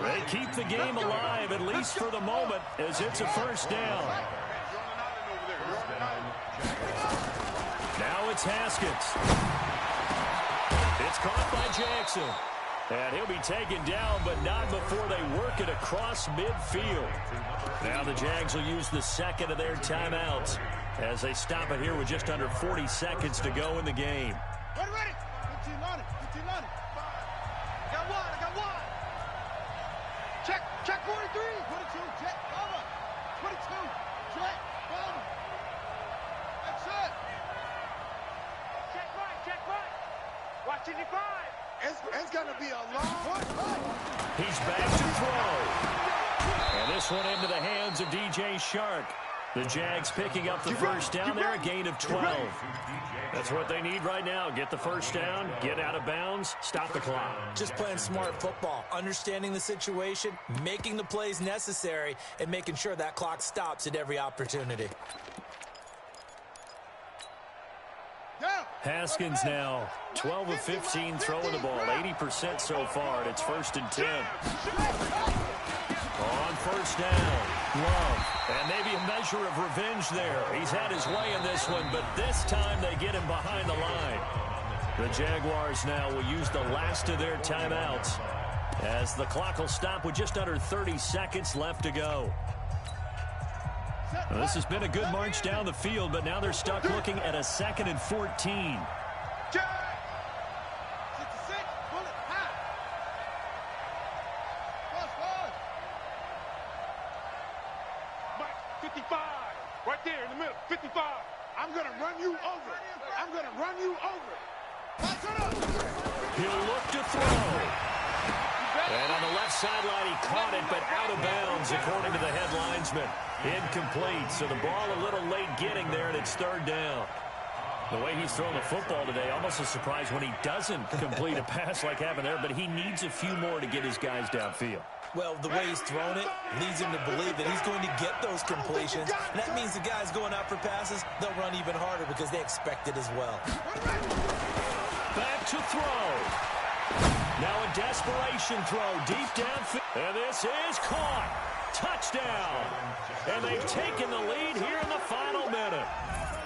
They keep the game alive, at least for the moment, as it's a first down. Now it's Haskins. It's caught by Jackson. And he'll be taken down, but not before they work it across midfield. Now the Jags will use the 2nd of their timeouts as they stop it here with just under 40 seconds to go in the game. Ready. 15 on it. I got one. Check 43. 22, check, cover. 22, check, cover. That's it. Check right. Watch 85. It's going to be a long one. He's back to throw. And this one into the hands of DJ Shark. The Jags picking up the first down there, a gain of 12. That's what they need right now. Get the first down, get out of bounds, stop the clock. Just playing smart football, understanding the situation, making the plays necessary, and making sure that clock stops at every opportunity. Yeah. Haskins now 12 of 15 throwing the ball, 80% so far, and it's 1st and 10. On 1st down, Love, and maybe a measure of revenge there. He's had his way in this one, but this time they get him behind the line. The Jaguars now will use the last of their timeouts as the clock will stop with just under 30 seconds left to go. Well, this has been a good march down the field, but now they're stuck looking at a 2nd and 14. Right there in the middle, 55. I'm going to run you over. I'm going to run you over. He'll look to throw. And on the left sideline, he caught it, but out of bounds, according to the head linesman. Incomplete, so the ball a little late getting there, and it's 3rd down. The way he's thrown the football today, almost a surprise when he doesn't complete a pass like happened there, but he needs a few more to get his guys downfield. Well, the way he's thrown it leads him to believe that he's going to get those completions. And that means the guys going out for passes, they'll run even harder because they expect it as well. Back to throw. Now a desperation throw deep downfield. And this is caught. Touchdown. And they've taken the lead here in the final minute.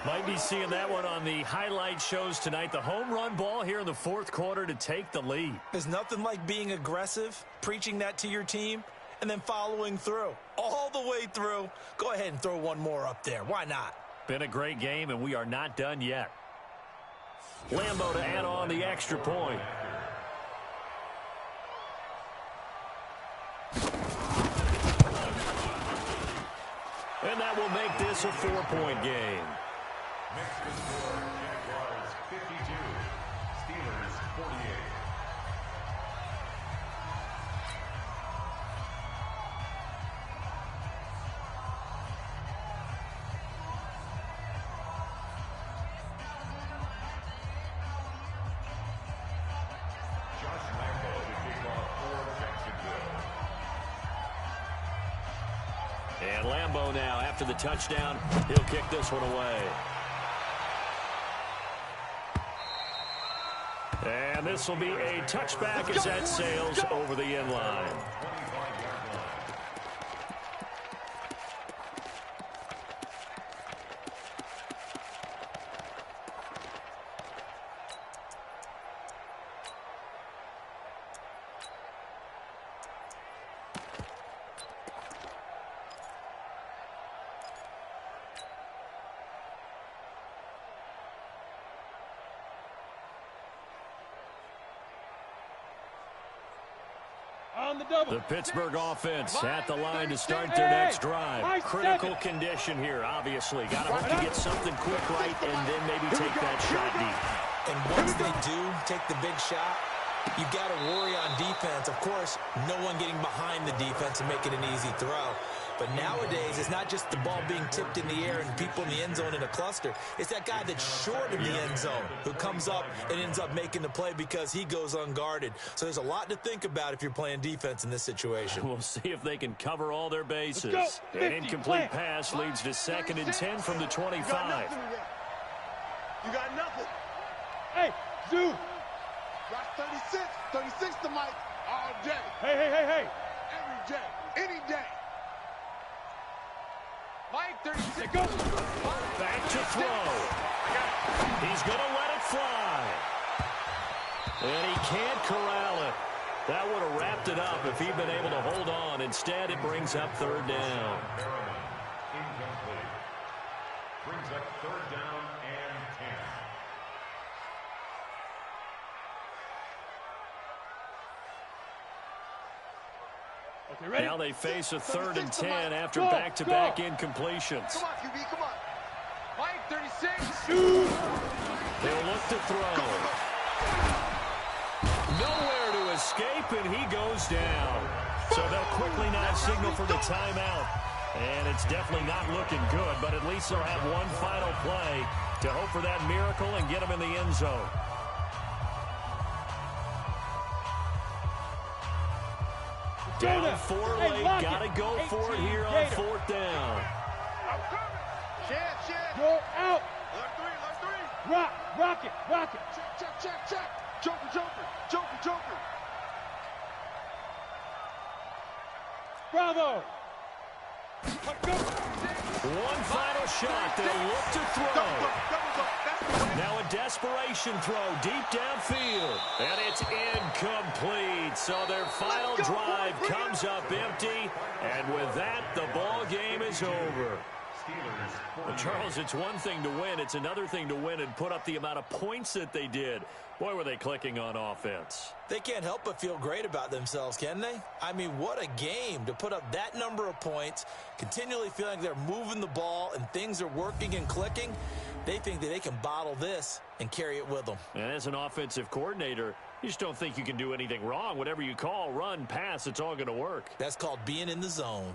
Might be seeing that one on the highlight shows tonight. The home run ball here in the 4th quarter to take the lead. There's nothing like being aggressive, preaching that to your team, and then following through. All the way through. Go ahead and throw one more up there. Why not? Been a great game, and we are not done yet. Lambo to add on the extra point. And that will make this a 4-point game. Next score, Jaguars 52, Steelers 48. Josh Lambo to kick off for Jacksonville. And Lambo now, after the touchdown, he'll kick this one away. And this will be a touchback as that sails over the end line. The Pittsburgh offense at the line to start their next drive. Critical condition here, obviously. Got to hope to get something quick right and then maybe take that shot deep. And once they do take the big shot, you've got to worry on defense. Of course, no one getting behind the defense and making an easy throw. But nowadays, it's not just the ball being tipped in the air and people in the end zone in a cluster. It's that guy that's short of the end zone who comes up and ends up making the play because he goes unguarded. So there's a lot to think about if you're playing defense in this situation. We'll see if they can cover all their bases. An incomplete pass leads to 2nd and 10 from the 25. You got nothing. Hey, Zoo. Rock 36 to Mike all day. Hey. Every day, any day. Mike, 36. Go. Back to throw. He's going to let it fly. And he can't corral it. That would have wrapped it up if he'd been able to hold on. Instead, it brings up 3rd down. Incomplete. Brings up 3rd down and 10. Okay, ready? Now they face a 3rd and 10 after back-to-back incompletions. Come on, QB, come on. Mike, 36. They'll look to throw. Nowhere to escape, and he goes down. So they'll quickly now signal for the timeout. And it's definitely not looking good, but at least they'll have one final play to hope for that miracle and get them in the end zone. Down 4 late, gotta go for it here on 4th down. Chance. Go out. Look three. Rock. Rock it, rock it. Check, check, check, check. Joker, Joker, Joker, Joker. Bravo. One final shot. They'll look to throw. Now a desperation throw deep downfield. And it's incomplete. So their final drive comes up empty. And with that, the ball game is over. Well, Charles, it's one thing to win. It's another thing to win and put up the amount of points that they did. Boy, were they clicking on offense. They can't help but feel great about themselves, can they? I mean, what a game to put up that number of points, continually feeling like they're moving the ball and things are working and clicking. They think that they can bottle this and carry it with them. And as an offensive coordinator, you just don't think you can do anything wrong. Whatever you call, run, pass, it's all going to work. That's called being in the zone.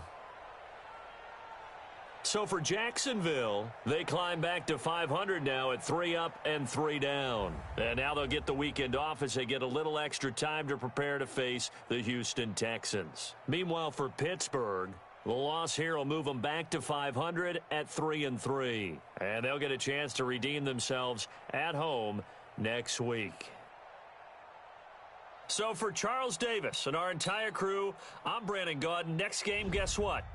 So for Jacksonville, they climb back to 500 now at 3 up and 3 down. And now they'll get the weekend off as they get a little extra time to prepare to face the Houston Texans. Meanwhile, for Pittsburgh, the loss here will move them back to 500 at 3-3. And they'll get a chance to redeem themselves at home next week. So for Charles Davis and our entire crew, I'm Brandon Gaudin. Next game, guess what?